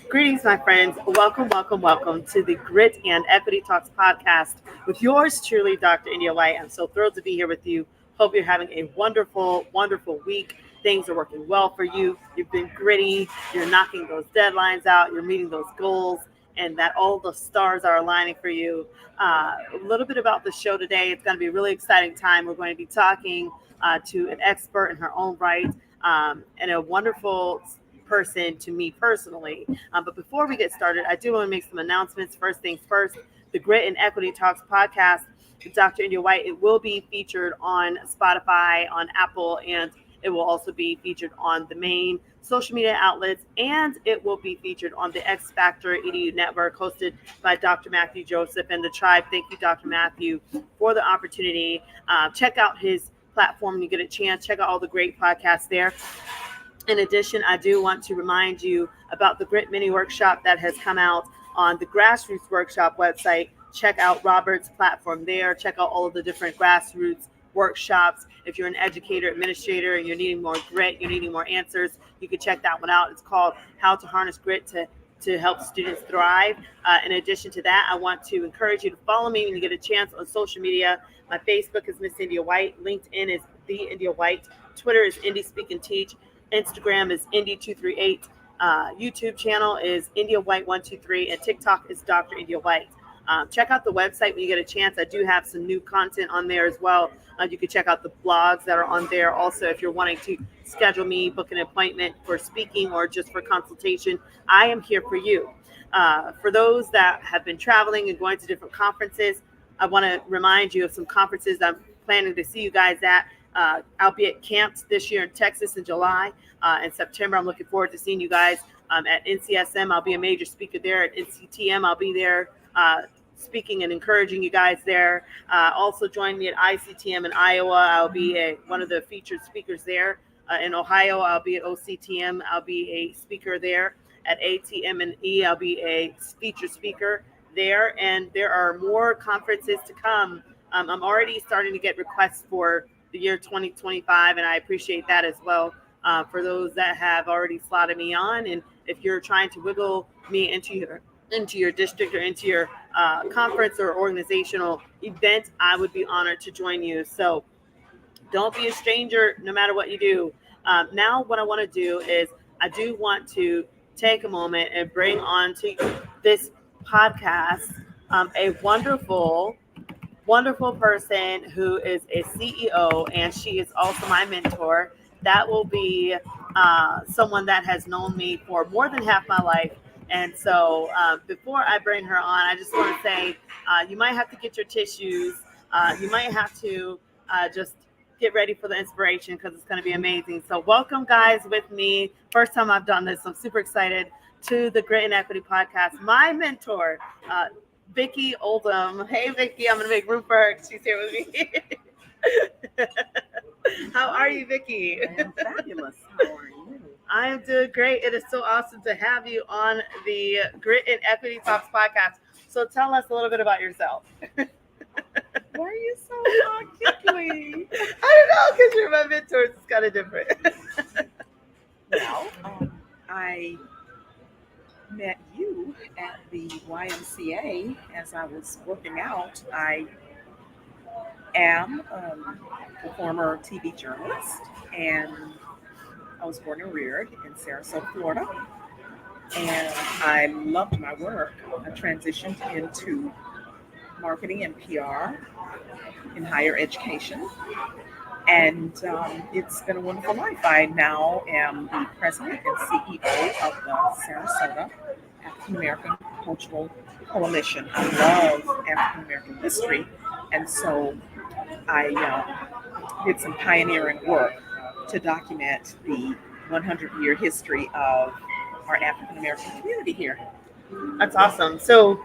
Greetings, my friends. Welcome, welcome, welcome to the Grit and Equity Talks podcast with yours truly, Dr. India White. I'm so thrilled to be here with you. Hope you're having a wonderful, wonderful week. Things are working well for you. You've been gritty. You're knocking those deadlines out. You're meeting those goals, and that all the stars are aligning for you. A little bit about the show today. It's going to be a really exciting time. We're going to be talking to an expert in her own right and a wonderful person to me personally. But before we get started, I do want to make some announcements. First things first, the Grit and Equity Talks podcast with Dr. India White, it will be featured on Spotify, on Apple, and it will also be featured on the main social media outlets, and it will be featured on the X Factor EDU network hosted by Dr. Matthew Joseph and the tribe. Thank you, Dr. Matthew, for the opportunity. Check out his platform when you get a chance. Check out all the great podcasts there. In addition, I do want to remind you about the Grit Mini Workshop that has come out on the Grassroots Workshop website. Check out Robert's platform there. Check out all of the different grassroots workshops. If you're an educator, administrator, and you're needing more grit, you're needing more answers, you can check that one out. It's called How to Harness Grit to Help Students Thrive. In addition to that, I want to encourage you to follow me when you get a chance on social media. My Facebook is Miss India White. LinkedIn is The India White. Twitter is Indy Speak and Teach. Instagram is Indy238. YouTube channel is India White 123, and TikTok is Dr. India White. Check out the website when you get a chance. I do have some new content on there as well. You can check out the blogs that are on there. Also, if you're wanting to schedule me, book an appointment for speaking or just for consultation, I am here for you. For those that have been traveling and going to different conferences, I want to remind you of some conferences I'm planning to see you guys at. I'll be at camps this year in Texas in July. In September, I'm looking forward to seeing you guys at NCSM. I'll be a major speaker there. At NCTM, I'll be there speaking and encouraging you guys there. Also join me at ICTM in Iowa. I'll be one of the featured speakers there. In Ohio, I'll be at OCTM. I'll be a speaker there. At ATM and E, I'll be a featured speaker there. And there are more conferences to come. I'm already starting to get requests for the year 2025, and I appreciate that as well. For those that have already slotted me on, and if you're trying to wiggle me into your district or into your conference or organizational event, I would be honored to join you. So don't be a stranger no matter what you do. Now what I want to do is I do want to take a moment and bring on to this podcast a wonderful person who is a CEO, and she is also my mentor. That will be someone that has known me for more than half my life. And so before I bring her on, I just want to say you might have to get your tissues. You might have to just get ready for the inspiration because it's going to be amazing. So welcome, guys, with me. First time I've done this. I'm super excited to the Grit and Equity podcast. My mentor, Vickie Oldham. Hey, Vickie, I'm going to make room for her. She's here with me. How are you, Vickie? I'm fabulous. How are you? I am doing great. It is so awesome to have you on the Grit and Equity Talks podcast. So tell us a little bit about yourself. Why are you so giggly? I don't know, because you're my mentor. It's kind of different. Well, I met you at the YMCA as I was working out. I am a former TV journalist, and I was born and reared in Sarasota, Florida. And I loved my work. I transitioned into marketing and PR in higher education. And it's been a wonderful life. I now am the president and CEO of the Sarasota African American Cultural Coalition. I love African American history, and so I did some pioneering work to document the 100-year history of our African American community here. That's awesome. So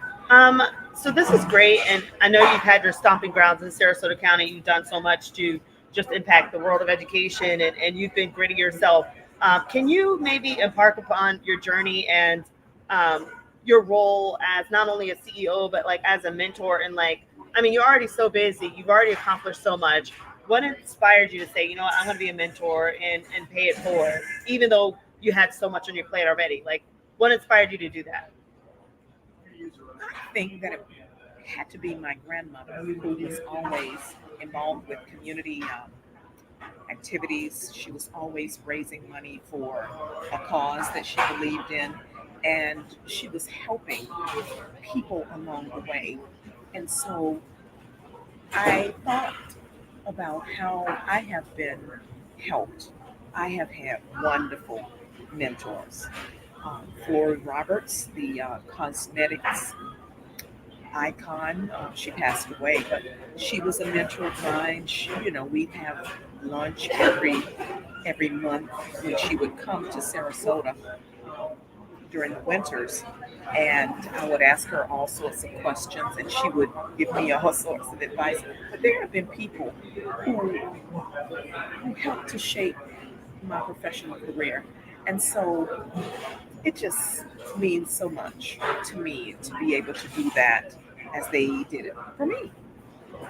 this is great, and I know you've had your stomping grounds in Sarasota County. You've done so much to just impact the world of education, and you've been gritty yourself. Can you maybe embark upon your journey and your role as not only a CEO, but like as a mentor? And like, I mean, you're already so busy. You've already accomplished so much. What inspired you to say, you know what, I'm going to be a mentor and pay it forward, even though you had so much on your plate already? Like, What inspired you to do that? I think that it had to be my grandmother, who was always involved with community activities. She was always raising money for a cause that she believed in, and she was helping people along the way. And so I thought about how I have been helped. I have had wonderful mentors. Floyd Roberts, the cosmetics icon, she passed away, but she was a mentor of mine. We'd have lunch every month when she would come to Sarasota during the winters, and I would ask her all sorts of questions, and she would give me all sorts of advice. But there have been people who helped to shape my professional career, and so it just means so much to me to be able to do that as they did it for me.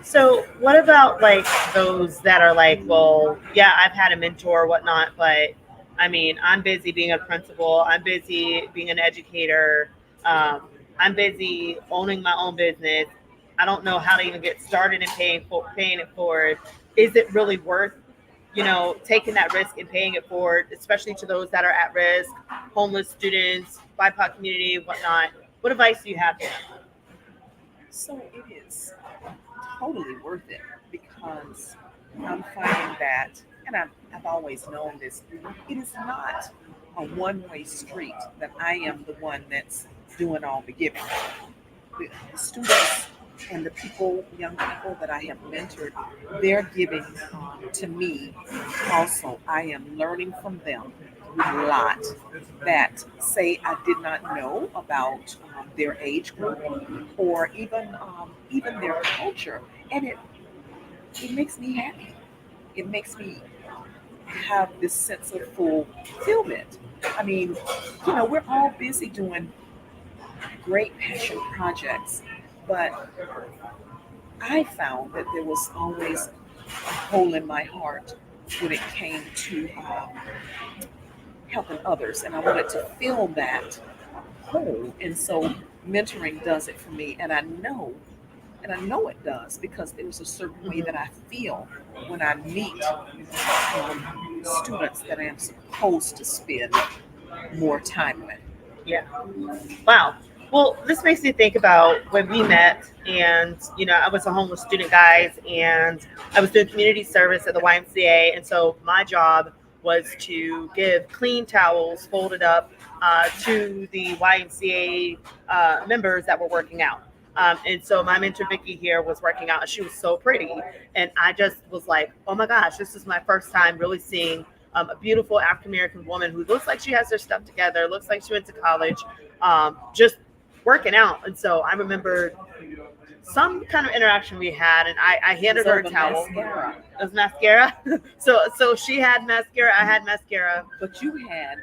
So, what about like those that are like, well, yeah, I've had a mentor or whatnot, but I mean, I'm busy being a principal, I'm busy being an educator, um, I'm busy owning my own business. I don't know how to even get started and paying it forward. Is it really worth, taking that risk and paying it forward, especially to those that are at risk, homeless students, BIPOC community, whatnot? What advice do you have for them? So it is totally worth it because I'm finding that, and I've always known this, it is not a one-way street that I am the one that's doing all the giving. The students and the young people that I have mentored, they're giving to me also. I am learning from them a lot that say I did not know about their age group or even their culture, and it makes me happy. It makes me have this sense of fulfillment. I mean, we're all busy doing great passion projects, but I found that there was always a hole in my heart when it came to helping others, and I wanted to fill that hole. And so mentoring does it for me, and I know it does because there's a certain way that Mhm. I feel when I meet students that I am supposed to spend more time with. Yeah. Wow. Well, this makes me think about when we met, and I was a homeless student, guys, and I was doing community service at the YMCA, and so my job was to give clean towels folded up to the YMCA members that were working out. And so my mentor Vickie here was working out, and she was so pretty, and I just was like, oh my gosh, this is my first time really seeing a beautiful African American woman who looks like she has her stuff together, looks like she went to college, just working out. And so I remember some kind of interaction we had, and I handed her So a the towel. mascara, It was mascara. So she had mascara, I had mascara. but you had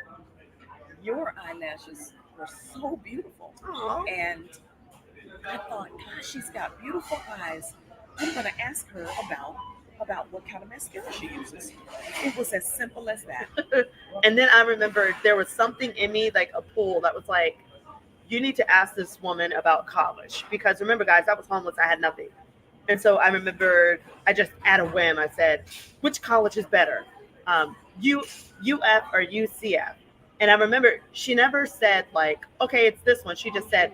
your eyelashes were so beautiful, Aw. and I thought, gosh, she's got beautiful eyes. I'm going to ask her about what kind of mascara she uses. It was as simple as that. And then I remember there was something in me, like a pull, that was like, you need to ask this woman about college. Because remember, guys, I was homeless, I had nothing. And so I remembered, I just at a whim, I said, which college is better, U, UF or UCF? And I remember she never said, like, okay, it's this one. She just said,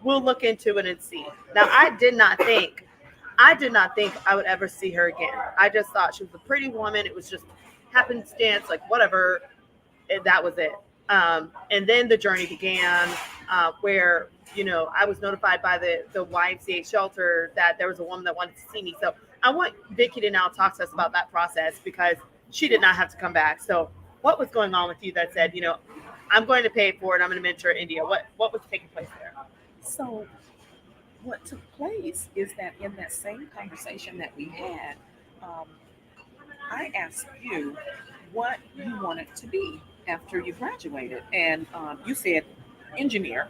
we'll look into it and see. Now, I did not think I would ever see her again. I just thought she was a pretty woman. It was just happenstance, like whatever, and that was it. And then the journey began, where I was notified by the YMCA shelter that there was a woman that wanted to see me. So I want Vickie to now talk to us about that process because she did not have to come back. So what was going on with you that said, I'm going to pay it forward. I'm going to mentor India. What was taking place there? So what took place is that in that same conversation that we had, um, I asked you what you wanted to be after you graduated, and you said engineer.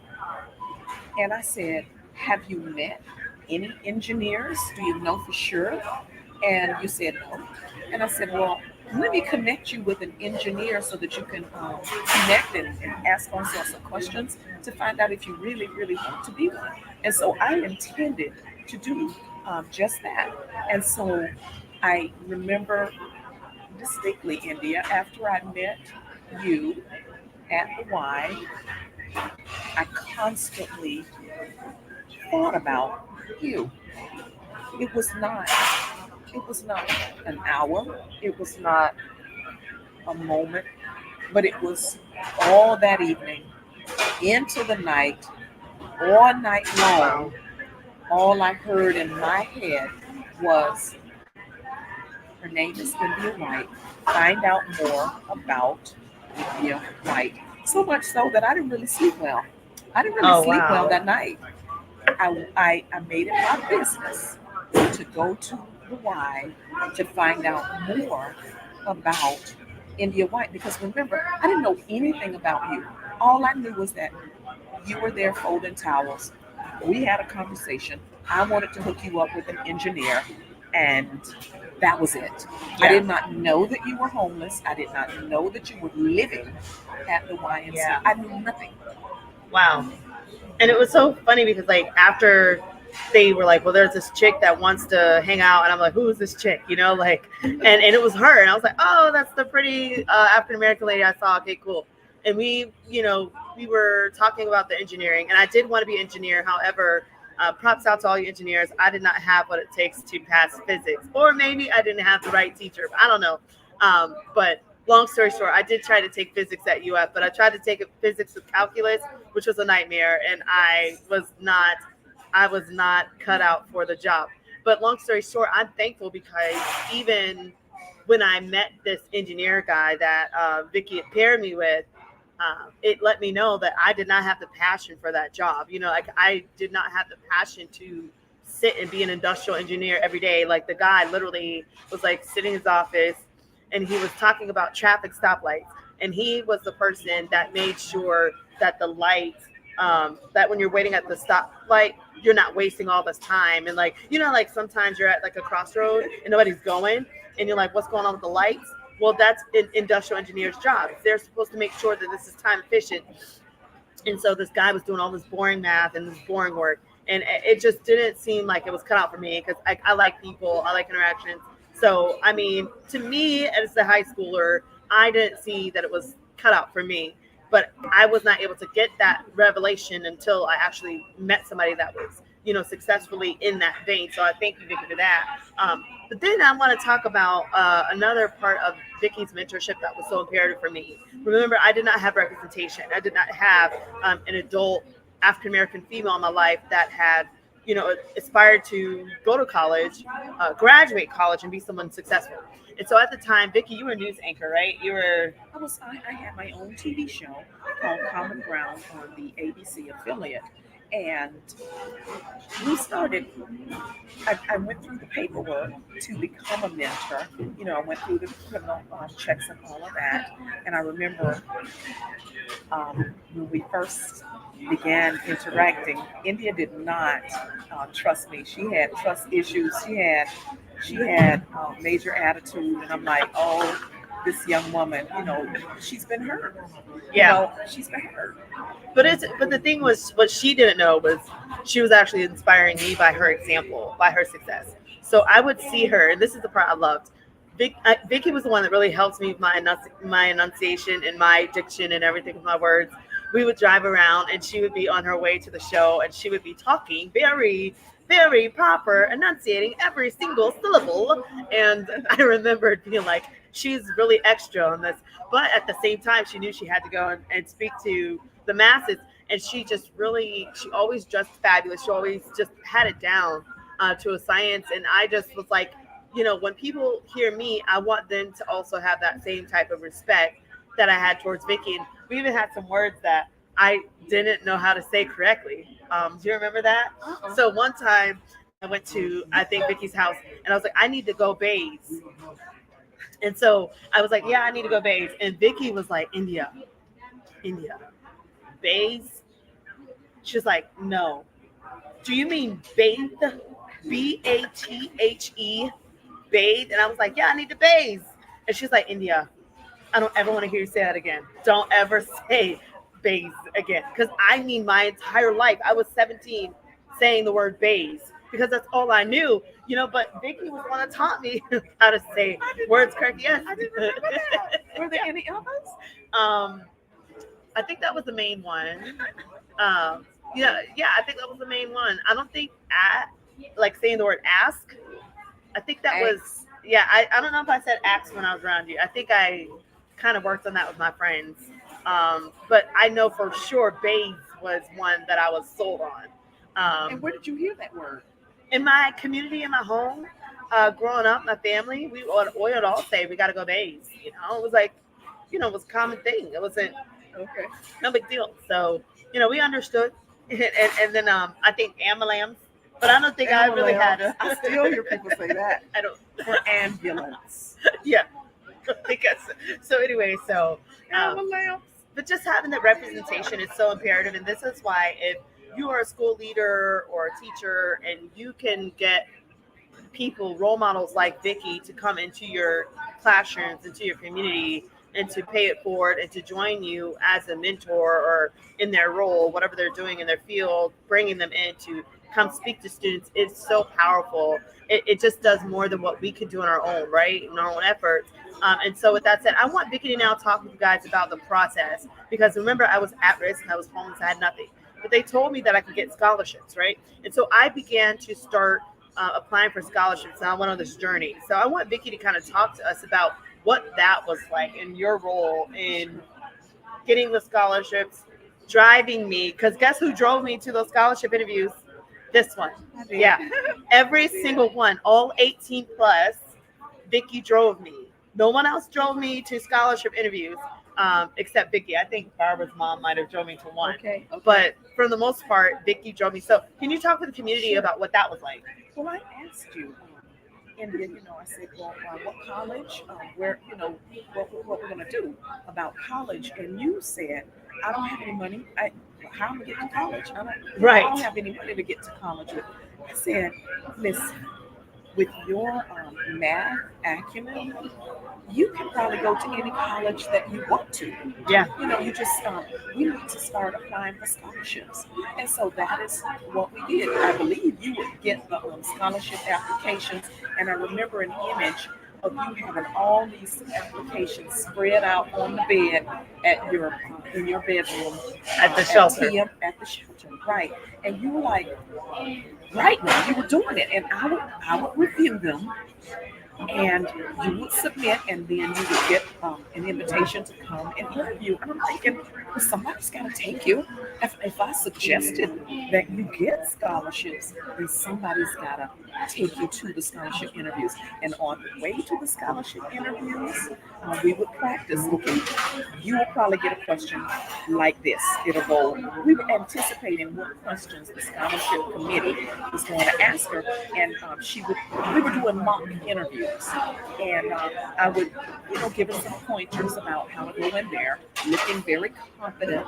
And I said, have you met any engineers? Do you know for sure? And you said no. And I said, well, let me connect you with an engineer so that you can connect and ask all sorts of questions to find out if you really, really want to be one. And so I intended to do just that. And so I remember distinctly, India, after I met you at the Y, I constantly thought about you. It was not, it was not an hour, it was not a moment, but it was all that evening into the night, all night long. Wow. All I heard in my head was, her name is India White. Find out more about India White. So much so that I didn't really sleep well. I didn't really Oh sleep well wow. that night. I made it my business to go to the Y to find out more about India White because remember, I didn't know anything about you. All I knew was that you were there folding towels. We had a conversation. I wanted to hook you up with an engineer, and that was it. I Yeah. did not know that you were homeless. I did not know that you were living at the YMCA. Yeah. I knew nothing. Wow. And it was so funny because like after they were like, well, there's this chick that wants to hang out, and I'm like, who is this chick? Like, and it was her, and I was like, oh, that's the pretty African American lady I saw. Okay, cool. And we were talking about the engineering, and I did want to be an engineer. However, props out to all you engineers. I did not have what it takes to pass physics, or maybe I didn't have the right teacher. I don't know. But long story short, I did try to take physics at UF, but I tried to take physics with calculus, which was a nightmare, and I was not cut out for the job. But long story short, I'm thankful because even when I met this engineer guy that Vickie had paired me with, it let me know that I did not have the passion for that job. Like I did not have the passion to sit and be an industrial engineer every day. Like the guy literally was like sitting in his office and he was talking about traffic stoplights. And he was the person that made sure that the lights, that when you're waiting at the stoplight, you're not wasting all this time. And like, like sometimes you're at like a crossroad and nobody's going and you're like, what's going on with the lights? Well, that's an industrial engineer's job. They're supposed to make sure that this is time efficient. And so this guy was doing all this boring math and this boring work, and it just didn't seem like it was cut out for me because I like people, I like interactions. So I mean, to me as a high schooler, I didn't see that it was cut out for me, but I was not able to get that revelation until I actually met somebody that was successfully in that vein. So I thank you, Vickie, for that. But then I want to talk about another part of Vickie's mentorship that was so imperative for me. Remember, I did not have representation. I did not have an adult African American female in my life that had, aspired to go to college, graduate college, and be someone successful. And so at the time, Vickie, you were a news anchor, right? You were. I had my own TV show called Common Ground on the ABC affiliate. And we started, I went through the paperwork to become a mentor. I went through the criminal checks and all of that. And I remember when we first began interacting, India did not trust me. She had trust issues. She had major attitude, and I'm like, oh, this young woman, she's been hurt. Yeah. She's been hurt. But the thing was, what she didn't know was she was actually inspiring me by her example, by her success. So I would see her, and this is the part I loved. Vickie was the one that really helped me with my enunciation and my diction and everything with my words. We would drive around, and she would be on her way to the show, and she would be talking very, very proper, enunciating every single syllable. And I remembered being like, she's really extra on this. But at the same time, she knew she had to go and speak to the masses. And she always dressed fabulous. She always just had it down to a science. And I just was like, when people hear me, I want them to also have that same type of respect that I had towards Vickie. And we even had some words that I didn't know how to say correctly. Do you remember that? Uh-uh. So one time I went to, I think, Vickie's house, and I was like, I need to go bathe. And so I was like, yeah, I need to go bathe. And Vickie was like, India, bathe? She was like, no. Do you mean bathe? Bathe? Bathe? And I was like, yeah, I need to bathe. And she's like, India, I don't ever want to hear you say that again. Don't ever say bays again. Because I mean, my entire life, I was 17 saying the word bays because that's all I knew, But Vickie was the one that taught me how to say words correctly. Yes. I didn't remember that. Were there any others? um, I think that was the main one. Yeah, I think that was the main one. I don't think like saying the word ask. I think that was, Ask. yeah, I don't know if I said ask when I was around you. I think I kind of worked on that with my friends. But I know for sure Bays was one that I was sold on. And where did you hear that word? In my community, in my home, growing up, my family, we would all say we got to go Bays. It was like, it was a common thing. It wasn't Okay. no big deal. So, we understood. And then I think ambulance, but I don't think I really had Ambulance. a. I still hear people say that. I don't. For ambulance. Yeah, because so anyway, so Ambulance. but just having the representation is so imperative, and this is why if you are a school leader or a teacher and you can get people, role models like Vickie, to come into your classrooms, into your community, and to pay it forward and to join you as a mentor or in their role, whatever they're doing in their field, bringing them in to come speak to students. It's so powerful. It just does more than what we could do on our own, right? In our own efforts. And so with that said, I want Vickie to now talk with you guys about the process because remember, I was at risk and I was homeless. I had nothing. But they told me that I could get scholarships, right? And so I began to start applying for scholarships, and I went on this journey. So I want Vickie to kind of talk to us about what that was like in your role in getting the scholarships, driving me. Because guess who drove me to those scholarship interviews? This one. I did. Yeah. Every I did. single one, all 18 plus, Vickie drove me. No one else drove me to scholarship interviews except Vickie. I think Barbara's mom might have drove me to one. Okay. But for the most part, Vickie drove me. So can you talk to the community Sure. about what that was like? Well, I asked you, India, I said, well, what college, where, what we're going to do about college. And you said, I don't have any money. How am I getting to college? I don't have any money to get to college with. I said, listen, with your math acumen, you can probably go to any college that you want to. Yeah. You just we need to start applying for scholarships, and so that is what we did. I believe you would get the scholarship applications, and I remember an image of you having all these applications spread out on the bed at your in your bedroom At the shelter. at the shelter, right? And you were like, right now, you were doing it, and I would review them, and you would submit, and then you would get an invitation to come and interview. And I'm thinking, well, somebody's got to take you. If I suggested that you get scholarships, then somebody's got to take you to the scholarship interviews. And on the way to the scholarship interviews, we would practice. Okay, you will probably get a question like this. It'll go. We were anticipating what questions the scholarship committee was going to ask her, and she would. We were doing mock interviews, and I would, give her some pointers about how to go in there, looking very confident,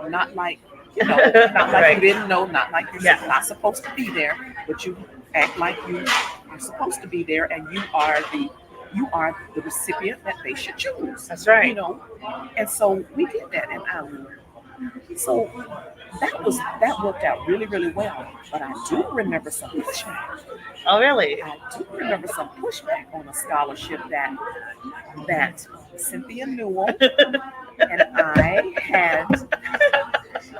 not like not like you didn't know, not like you're not supposed to be there, but you act like you are supposed to be there, and you are the recipient that they should choose. That's right. And so we did that, and so that worked out really, really well. But I do remember some pushback. Oh, really? I do remember some pushback on a scholarship that Cynthia Newell and I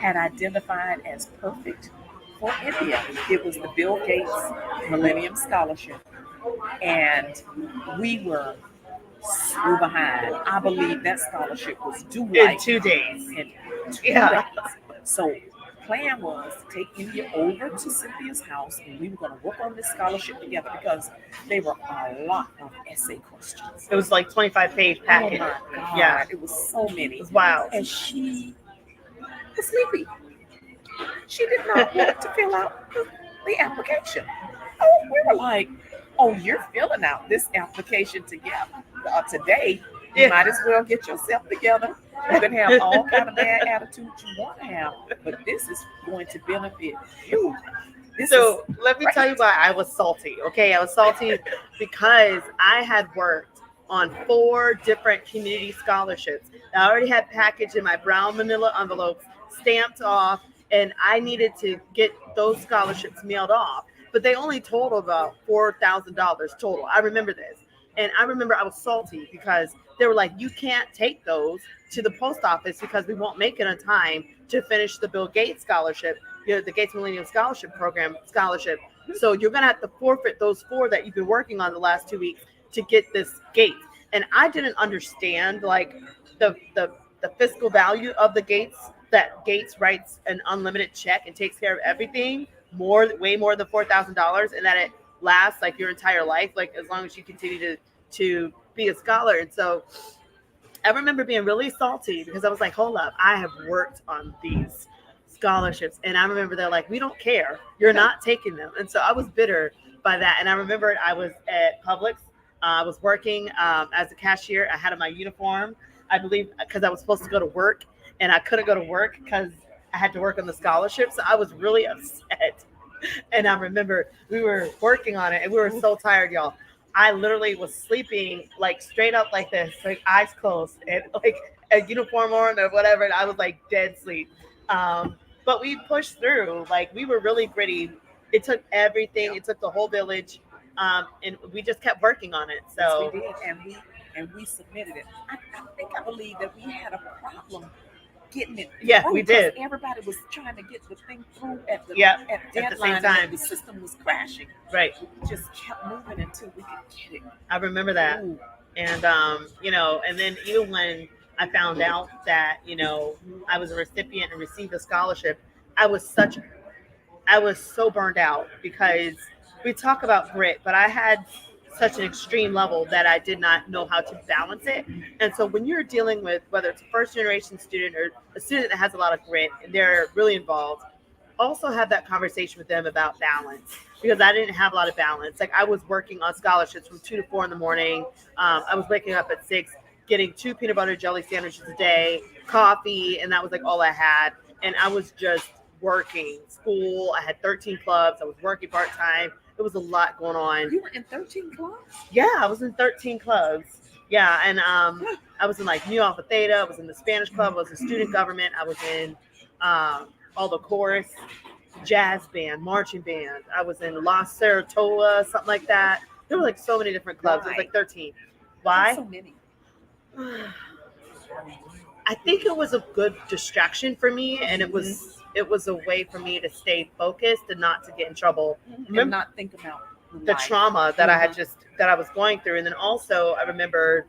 had identified as perfect for India. It was the Bill Gates Millennium Scholarship, and we were so behind. I believe that scholarship was due in 2 days. In 2 days. So the plan was to take India over to Cynthia's house, and we were going to work on this scholarship together because there were a lot of essay questions. It was like 25-page packet. Oh my God. Yeah. It was so many. It was wild. And she was sleepy. She did not want to fill out the application. Oh, we were like, oh, you're filling out this application together today. You might as well get yourself together. You can have all kind of bad attitudes you want to have, but this is going to benefit you. Let me tell you why I was salty. Okay, I was salty because I had worked on 4 different community scholarships. I already had packaged in my brown manila envelopes, stamped off, and I needed to get those scholarships mailed off. But they only totaled about $4,000 total. I remember this. And I remember I was salty because they were like, you can't take those to the post office because we won't make it on time to finish the Bill Gates scholarship, the Gates Millennium Scholarship Program scholarship. So you're going to have to forfeit those 4 that you've been working on the last 2 weeks to get this Gates. And I didn't understand like the fiscal value of the Gates, that Gates writes an unlimited check and takes care of everything way more than $4,000, and that it lasts like your entire life, like as long as you continue to be a scholar. And so I remember being really salty because I was like, hold up, I have worked on these scholarships. And I remember they're like, we don't care. You're not taking them. And so I was bitter by that. And I remembered I was at Publix. I was working as a cashier. I had on my uniform, I believe, because I was supposed to go to work and I couldn't go to work because I had to work on the scholarship. So I was really upset. And I remember we were working on it and we were so tired, y'all. I literally was sleeping like straight up like this, like eyes closed and like a uniform on or whatever. And I was like dead sleep. But we pushed through. Like we were really gritty. It took everything. It took the whole village, and we just kept working on it. Yes, we So did, and we submitted it. I believe that we had a problem getting it yeah, through we because did. everybody was trying to get the thing through at the Yeah, at at the same deadline, and time. the system was crashing. Right. We just kept moving until we could get it. I remember that. Ooh. And and then even when I found out that, I was a recipient and received a scholarship, I was such I was so burned out because we talk about grit, but I had such an extreme level that I did not know how to balance it. And so when you're dealing with whether it's a first generation student or a student that has a lot of grit and they're really involved, also have that conversation with them about balance because I didn't have a lot of balance. Like I was working on scholarships from 2 to 4 in the morning. I was waking up at 6, getting 2 peanut butter jelly sandwiches a day, coffee, and that was like all I had. And I was just working school. I had 13 clubs. I was working part time. It was a lot going on. You were in 13 clubs? Yeah, I was in 13 clubs. Yeah, and I was in like Nu Alpha Theta. I was in the Spanish club. I was in student government. I was in all the chorus, jazz band, marching band. I was in La Saratoga, something like that. There were like so many different clubs. It was like 13. Why Why? so many? I think it was a good distraction for me, and it was a way for me to stay focused and not to get in trouble. And not think about The life. trauma that I had that I was going through, and then also I remember,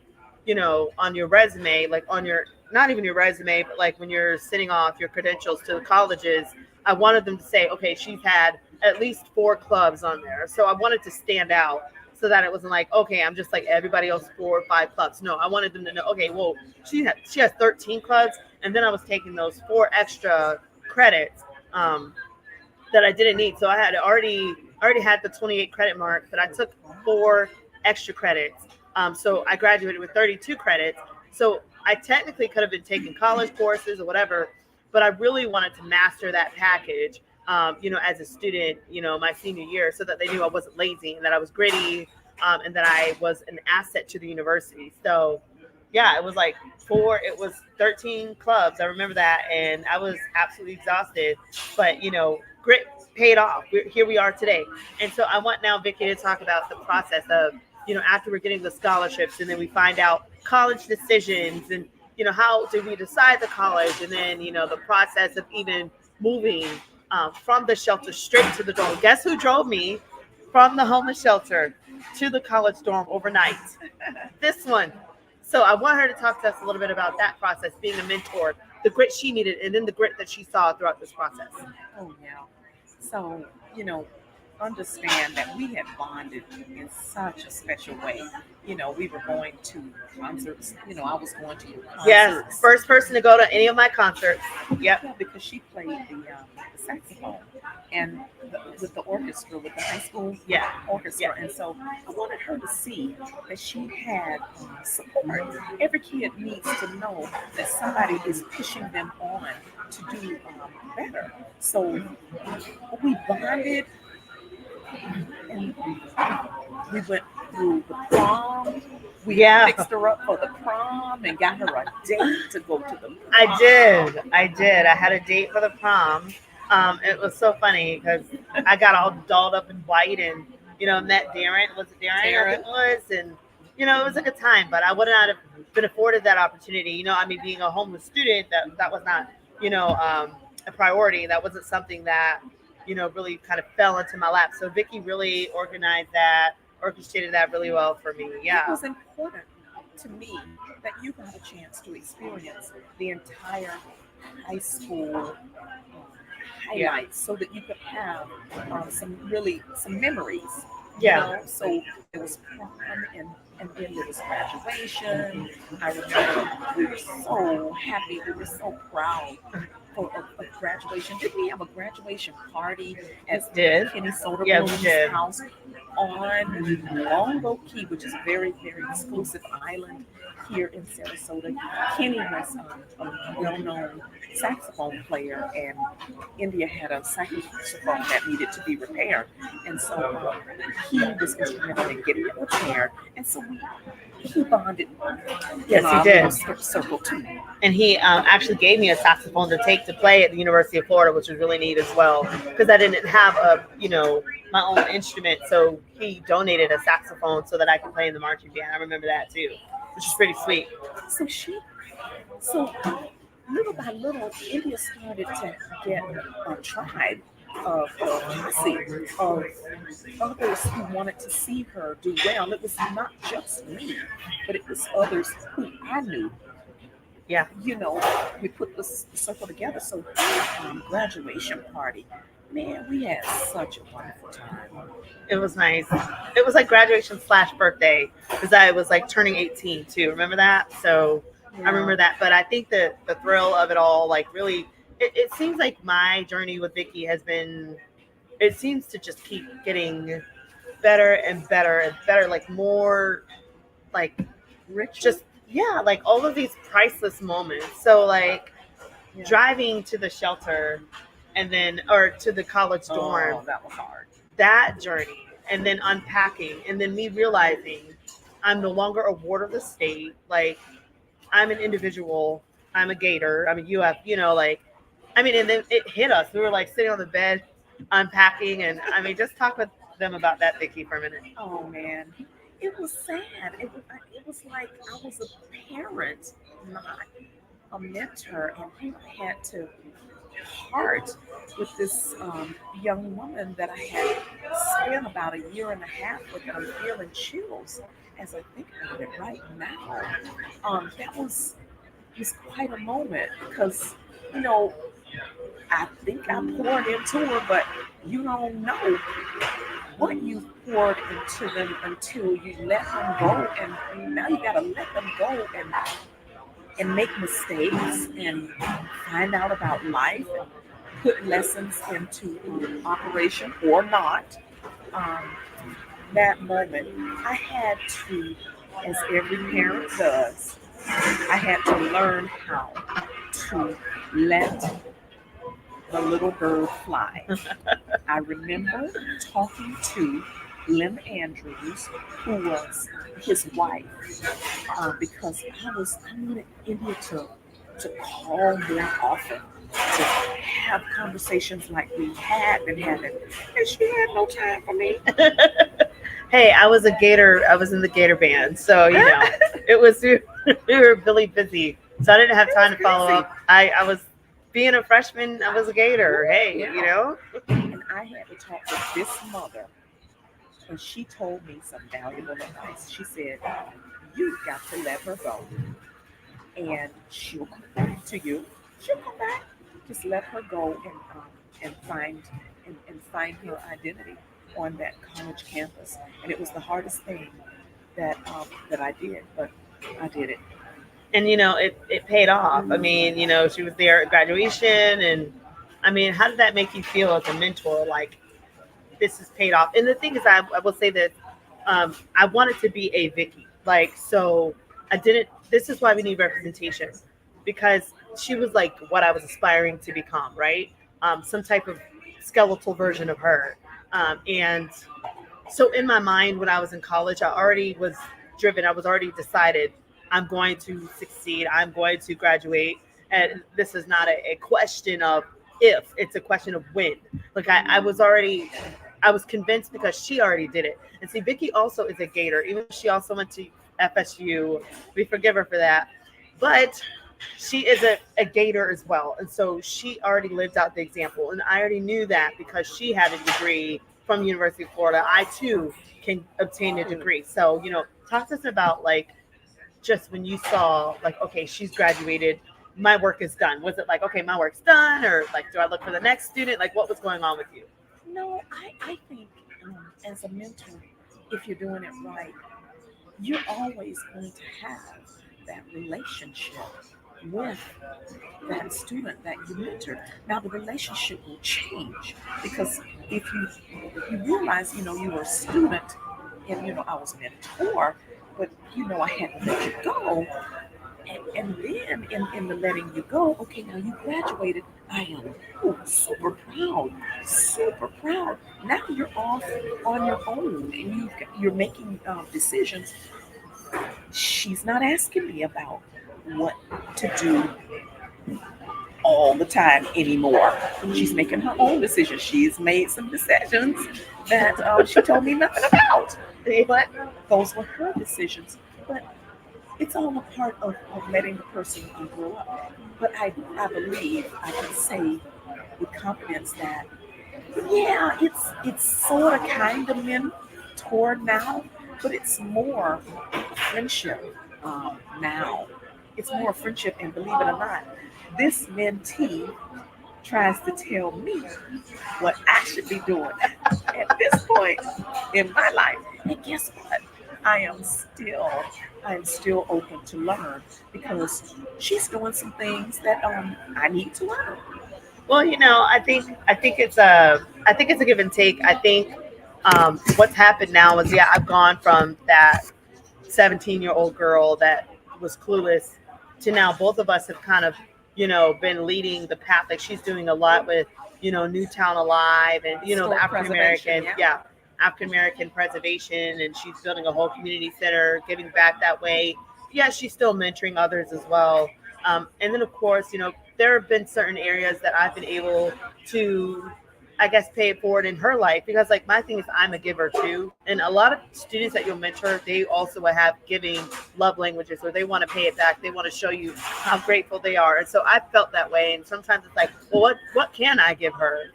on your resume, like on your not even your resume, but like when you're sending off your credentials to the colleges, I wanted them to say, okay, she's had at least 4 clubs on there, so I wanted to stand out. So that it wasn't like, okay, I'm just like everybody else, 4 or 5 clubs. No, I wanted them to know, okay, well, she has 13 clubs, and then I was taking those 4 extra credits that I didn't need. So I had already had the 28 credit mark, but I took 4 extra credits. So I graduated with 32 credits. So I technically could have been taking college courses or whatever, but I really wanted to master that package. As a student, my senior year, so that they knew I wasn't lazy and that I was gritty, and that I was an asset to the university. So, yeah, it was like it was 13 clubs. I remember that, and I was absolutely exhausted. But grit paid off. Here we are today, and so I want now Vickie to talk about the process of after we're getting the scholarships, and then we find out college decisions, and how do we decide the college, and then the process of even moving from the shelter straight to the dorm. Guess who drove me from the homeless shelter to the college dorm overnight? This one. So I want her to talk to us a little bit about that process, being a mentor, the grit she needed, and then the grit that she saw throughout this process. Oh, yeah. So, understand that we had bonded in such a special way. We were going to concerts. I was going to your concerts. Yes, first person to go to any of my concerts. Yep. Yeah, because she played the saxophone and with the orchestra, with the high school orchestra. Yeah. And so I wanted her to see that she had support. Every kid needs to know that somebody is pushing them on to do better. So we bonded And we went through the prom. We Yeah. fixed her up for the prom and got her a date to go to the I prom. did. I did. I had a date for the prom. It was so funny because I got all dolled up in white and, met Darren. Was it Darren? I think Taryn. it was. And, it was a good time, but I would not have been afforded that opportunity. Being a homeless student, that was not, a priority. That wasn't something that, really kind of fell into my lap. So Vickie really organized that, orchestrated that really well for me. It Yeah. was important to me that you got a chance to experience the entire high school Yeah. highlights so that you could have some memories, Yeah. So there was prom and then there was graduation. I remember we were so happy, we were so proud of graduation. Didn't we have a graduation party at Did. Kenny Yeah, we Soderblum's did. house on Longboat Key, which is a very, very exclusive island here in Sarasota? Kenny was a well-known saxophone player, and India had a saxophone that needed to be repaired, and so he was instrumental in getting it repaired, and so he bonded Yes, in he our did. little circle too. And he actually gave me a saxophone to take to play at the University of Florida, which was really neat as well because I didn't have my own instrument. So he donated a saxophone so that I could play in the marching band. I remember that too, which is pretty sweet. So so little by little, India started to get a tribe of posse of others who wanted to see her do well. It was not just me, but it was others who I knew. Yeah, We put this circle together. So graduation party, man, we had such a wonderful time. it was nice. It was like graduation slash birthday because I was like turning 18 too. Remember that? So I Yeah. remember that. But I think the thrill of it all, like really, it seems like my journey with Vickie has been. It seems to just keep getting better and better and better, like more like Richer. just like all of these priceless moments. So like Yeah. driving to the shelter and then or to the college dorm, Oh, that was hard. that journey and then unpacking and then me realizing I'm no longer a ward of the state. Like I'm an individual. I'm a Gator. I'm a UF, like and then it hit us. We were like sitting on the bed unpacking and just talk with them about that, Vickie, for a minute. Oh man, it was sad. It was like I was a parent, not a mentor, and I had to part with this young woman that I had spent about a year and a half with, and I'm feeling chills as I think about it right now. That was quite a moment because you know I think I poured into her, but you don't know what you poured into them until you let them go, and now you got to let them go and make mistakes and find out about life and put lessons into operation or not. Um, that moment, I had to, as every parent does, I had to learn how to let the little bird fly. I remember talking to Lynn Andrews, who was his wife, because I wanted India to call more often, to have conversations like we had been having, and she had no time for me. Hey, I was a Gator. I was in the Gator band, so it was we were really busy, so I didn't have time to follow Busy. up. I was being a freshman. I was a Gator. Hey, Yeah. And I had to talk to this mother, and she told me some valuable advice. She said, "You've got to let her go, and she'll come back to you. She'll come back. Just let her go and find her identity on that college campus." And it was the hardest thing that I did, but I did it. And it paid off. She was there at graduation, and how did that make you feel as a mentor? Like this has paid off. And the thing is, I will say that I wanted to be a Vickie. Like, so I didn't. This is why we need representation because she was like what I was aspiring to become, right? Some type of skeletal version of her. And so in my mind, when I was in college, I already was driven. I was already decided I'm going to succeed. I'm going to graduate. And this is not a question of if, it's a question of when. Like I was already, I was convinced because she already did it. And see, Vickie also is a Gator, even though she also went to FSU. We forgive her for that. But she is a Gator as well. And so she already lived out the example. And I already knew that because she had a degree from the University of Florida. I too can obtain a degree. So, talk to us about like just when you saw like, okay, she's graduated, my work is done. Was it like, okay, my work's done, or like, do I look for the next student? Like, what was going on with you? No, I think as a mentor, if you're doing it right, you're always going to have that relationship with that student that you mentored. Now the relationship will change because if you realize, you were a student and I was a mentor, but I had to let you go. And then in the letting you go, okay, now you graduated. I am super proud, super proud. Now you're off on your own and you're making decisions. She's not asking me about what to do all the time anymore. She's making her own decisions. She's made some decisions that she told me nothing about. But those were her decisions. But it's all a part of letting the person grow up. But I believe I can say with confidence that yeah, it's sort of kind of mentor now, but it's more friendship now. It's more friendship, and believe it or not, this mentee tries to tell me what I should be doing at this point in my life. And guess what? I am still I am still open to learn because she's doing some things that I need to learn. Well, I think it's a give and take. I think what's happened now is, yeah, I've gone from that 17-year-old girl that was clueless to now both of us have kind of, been leading the path. Like she's doing a lot with, Newtown Alive and, the Historic African preservation, American, yeah. yeah, African American preservation. And she's building a whole community center, giving back that way. Yeah, she's still mentoring others as well. And then, of course, there have been certain areas that I've been able to, I guess, pay it forward in her life because, like, my thing is I'm a giver too, and a lot of students that you'll mentor, they also will have giving love languages, or they want to pay it back. They want to show you how grateful they are, and so I felt that way. And sometimes it's like, well, what can I give her?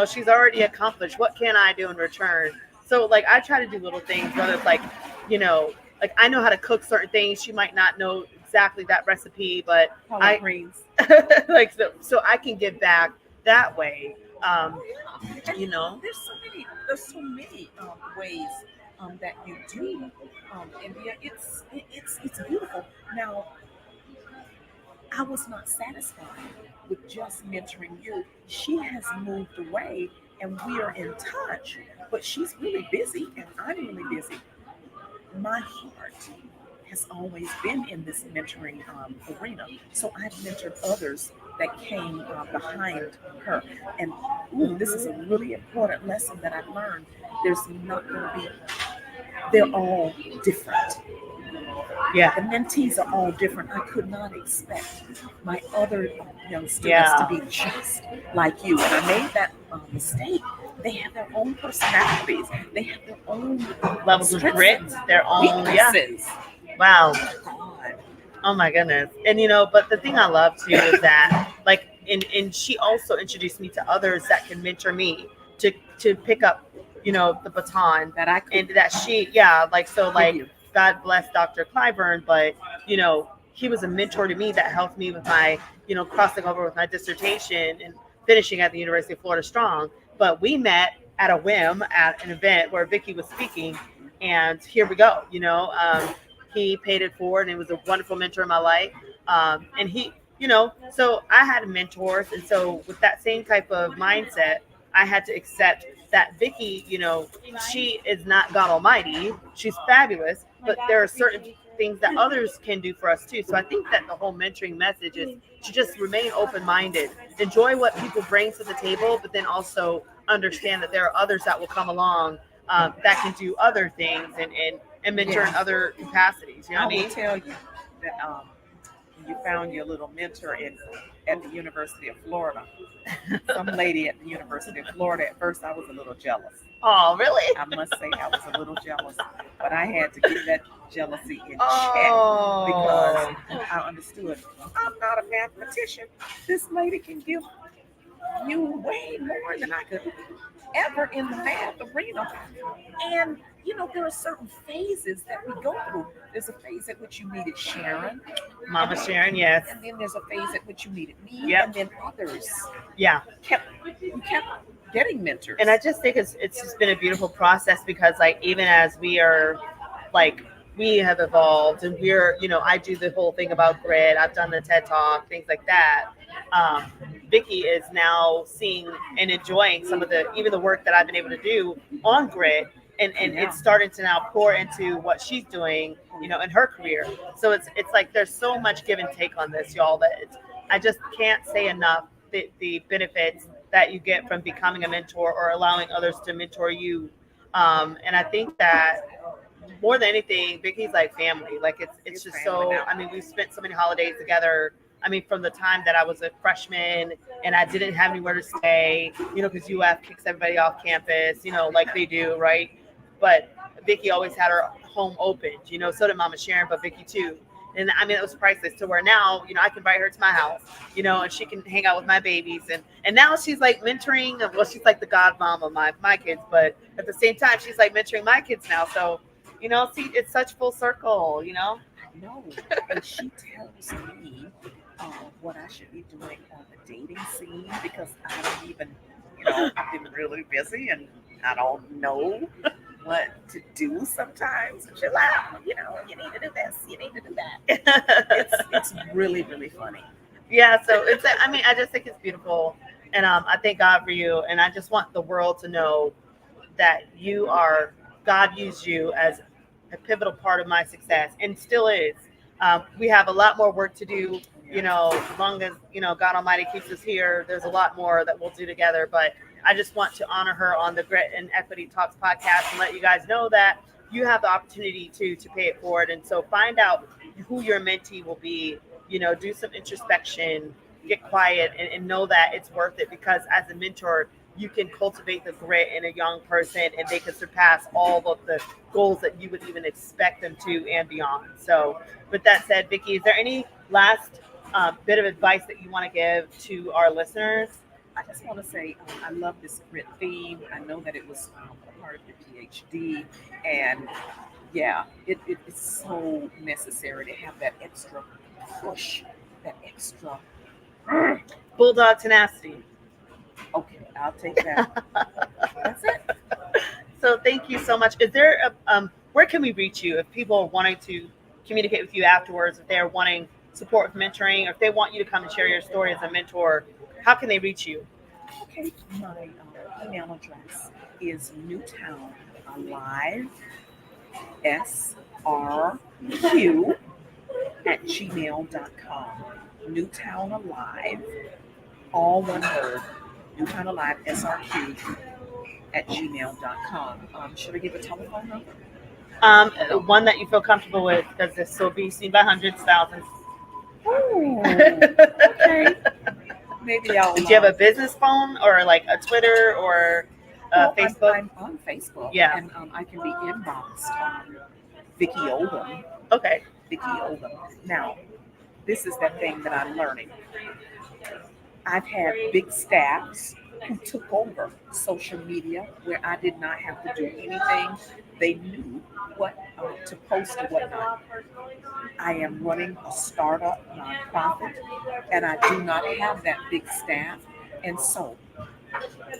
She's already accomplished. What can I do in return? So, like, I try to do little things, whether it's like, you know, like I know how to cook certain things. She might not know exactly that recipe, but Collard I greens. like so I can give back that way. Um, Oh yeah, and you know, there's so many ways that you do, India. It's beautiful. Now, I was not satisfied with just mentoring you. She has moved away, and we are in touch. But she's really busy, and I'm really busy. My heart has always been in this mentoring arena. So I've mentored others that came behind her. And this is a really important lesson that I've learned. There's not going to be, they're all different. yeah, The mentees are all different. I could not expect my other young students to yeah, be just like you. And I made that mistake. They have their own personalities. They have their own levels of strengths grit, and their own, yeah. weaknesses. Wow. Oh God. Oh my goodness. And but the thing I love too is that like and she also introduced me to others that can mentor me to pick up, the baton. That I And could that she, yeah, like so give like you. God bless Dr. Clyburn, but he was a mentor to me that helped me with my, crossing over with my dissertation and finishing at the University of Florida Strong. But we met at a whim at an event where Vickie was speaking, and here we go. He paid it forward and was a wonderful mentor in my life. And he, so I had mentors. And so with that same type of mindset, I had to accept that Vickie, she is not God Almighty. She's fabulous, but there are certain things that others can do for us too. So I think that the whole mentoring message is to just remain open minded, enjoy what people bring to the table, but then also understand that there are others that will come along that can do other things and mentor in Yes. other capacities. You know I what I will mean? tell you that you found your little mentor at the University of Florida. Some lady at the University of Florida. At first, I was a little jealous. Oh, really? I must say, I was a little jealous, but I had to get that jealousy in check because Oh, I understood. I'm not a mathematician. This lady can give you way more than I could ever in the math arena. And there are certain phases that we go through. There's a phase at which you needed Sharon, Mama Sharon, yes. and then there's a phase at which you needed me, Yep. and then others Yeah. you kept getting mentors. And I just think it's just been a beautiful process because like even as we are like we have evolved and we're I do the whole thing about grit. I've done the TED talk, things like that. um, Vickie is now seeing and enjoying some of the even the work that I've been able to do on grit, and Yeah. it's starting to now pour into what she's doing in her career. So it's like there's so much give and take on this, y'all, that I just can't say enough the benefits that you get from becoming a mentor or allowing others to mentor you. And I think that more than anything, Vickie's like family. Like it's It's just family so. now. I mean, we've spent so many holidays together. I mean, from the time that I was a freshman and I didn't have anywhere to stay, because UF kicks everybody off campus, like they do, right? But Vickie always had her home opened, so did Mama Sharon, but Vickie too. And I mean, it was priceless to where now, I can invite her to my house, and she can hang out with my babies. And now she's like mentoring, well, she's like the godmom of my kids, but at the same time, she's like mentoring my kids now. So, see, it's such full circle. I know. And she tells me what I should be doing on the dating scene because I don't even, I've been really busy and I don't know what to do sometimes. And she's like, "Oh, you need to do this, you need to do that." It's really, really funny. Yeah, so I mean, I just think it's beautiful. And I thank God for you. And I just want the world to know that God used you as a pivotal part of my success and still is. We have a lot more work to do, as long as, God Almighty keeps us here. There's a lot more that we'll do together. But I just want to honor her on the Grit and Equity Talks podcast and let you guys know that you have the opportunity to pay it forward. And so find out who your mentee will be, do some introspection, get quiet, and know that it's worth it because as a mentor, you can cultivate the grit in a young person and they can surpass all of the goals that you would even expect them to and beyond. So, with that said, Vickie, is there any last bit of advice that you want to give to our listeners? I just want to say I love this grit theme. I know that it was a part of your PhD, and yeah, it's so necessary to have that extra push, that extra. Bulldog tenacity. Okay, I'll take that. That's it. So, thank you so much. Is there where can we reach you if people are wanting to communicate with you afterwards, if they're wanting support with mentoring, or if they want you to come and share your story as a mentor? How can they reach you? Okay, my email address is newtownalive, SRQ at gmail.com. Newtown Alive, all one word. Newtown Alive, SRQ at gmail.com. Should I give a telephone number? One that you feel comfortable with, because this will be seen by hundreds, thousands. Oh, okay. Maybe I'll. Do you have a business phone or like a Twitter or Well, Facebook? I'm on Facebook. Yeah. And I can be inboxed. Vickie Oldham. Okay. Vickie Oldham. Now, this is that thing that I'm learning. I've had big staffs who took over social media where I did not have to do anything. They knew what to post and whatnot. I am running a startup nonprofit, and I do not have that big staff, and so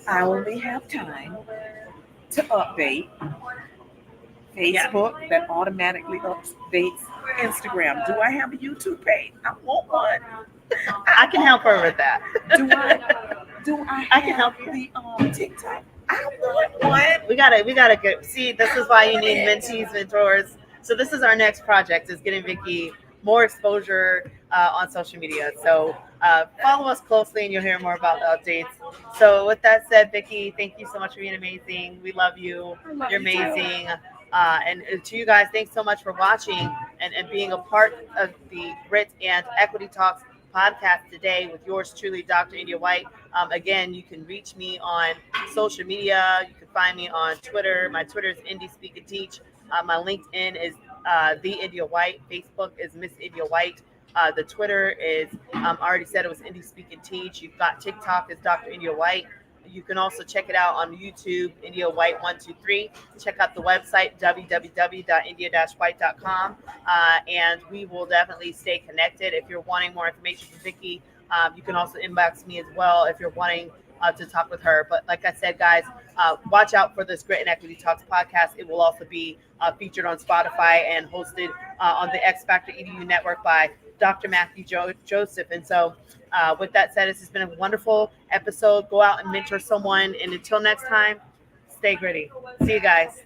I only have time to update Facebook that automatically updates Instagram. Do I have a YouTube page? I want one. I can help her with that. Do I I can help you. The TikTok? I want one. We gotta get. See, this is why you need mentees, mentors. So this is our next project: is getting Vickie more exposure on social media. So follow us closely, and you'll hear more about the updates. So with that said, Vickie, thank you so much for being amazing. We love you. I love You're you too. amazing. And to you guys, thanks so much for watching and being a part of the Grit and Equity Talks podcast today with yours truly, Dr. India White. Again, you can reach me on social media. You can find me on Twitter. My Twitter is Indie Speak and Teach. My LinkedIn is the India White. Facebook is Miss India White. The Twitter is I already said it was Indie Speak and Teach. You've got TikTok is Dr. India White. You can also check it out on YouTube, India White 123. Check out the website www.india-white.com, and we will definitely stay connected. If you're wanting more information from Vickie, you can also inbox me as well if you're wanting to talk with her. But like I said, guys, watch out for this Grit and Equity Talks podcast. It will also be featured on Spotify and hosted on the X Factor EDU network by Dr. Matthew Joseph. And so, with that said, this has been a wonderful episode. Go out and mentor someone. And until next time, stay gritty. See you guys.